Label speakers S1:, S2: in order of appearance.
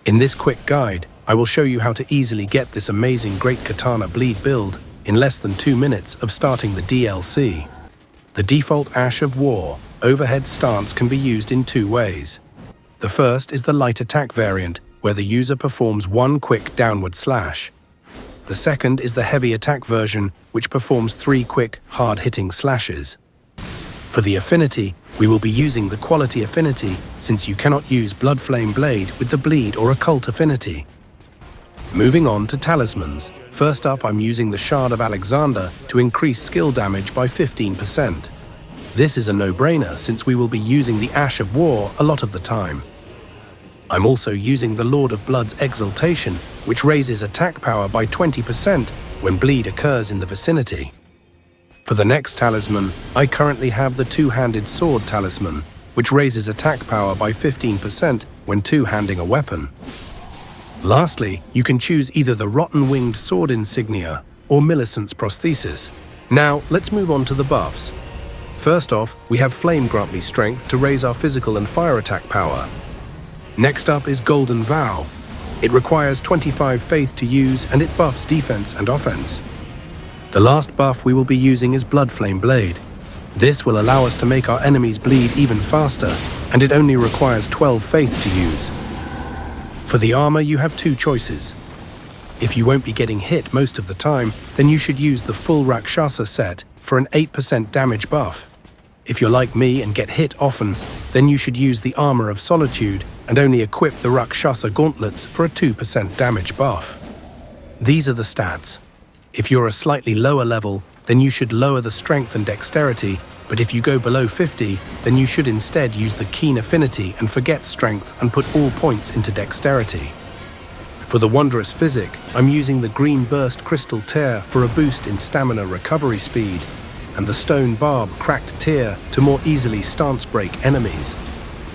S1: In this quick guide, I will show you how to easily get this amazing Great Katana bleed build in less than 2 minutes of starting the DLC. The default Ash of War overhead stance can be used in 2 ways. The first is the light attack variant, where the user performs 1 quick downward slash. The second is the heavy attack version, which performs 3 quick, hard-hitting slashes. For the affinity, we will be using the quality affinity, since you cannot use Blood Flame Blade with the bleed or occult affinity. Moving on to Talismans. First up, I'm using the Shard of Alexander to increase skill damage by 15%. This is a no-brainer since we will be using the Ash of War a lot of the time. I'm also using the Lord of Blood's Exaltation, which raises attack power by 20% when bleed occurs in the vicinity. For the next talisman, I currently have the Two-Handed Sword talisman, which raises attack power by 15% when two-handing a weapon. Lastly, you can choose either the Rotten Winged Sword insignia or Millicent's prosthesis. Now, let's move on to the buffs. First off, we have Flame Grant Me Strength to raise our physical and fire attack power. Next up is Golden Vow. It requires 25 faith to use and it buffs defense and offense. The last buff we will be using is Blood Flame Blade. This will allow us to make our enemies bleed even faster, and it only requires 12 faith to use. For the armor, you have 2 choices. If you won't be getting hit most of the time, then you should use the full Rakshasa set for an 8% damage buff. If you're like me and get hit often, then you should use the Armor of Solitude and only equip the Rakshasa gauntlets for a 2% damage buff. These are the stats. If you're a slightly lower level, then you should lower the strength and dexterity, but if you go below 50, then you should instead use the Keen Affinity and forget strength and put all points into dexterity. For the Wondrous Physic, I'm using the Green Burst Crystal Tear for a boost in stamina recovery speed, and the Stone Barb Cracked Tear to more easily stance break enemies.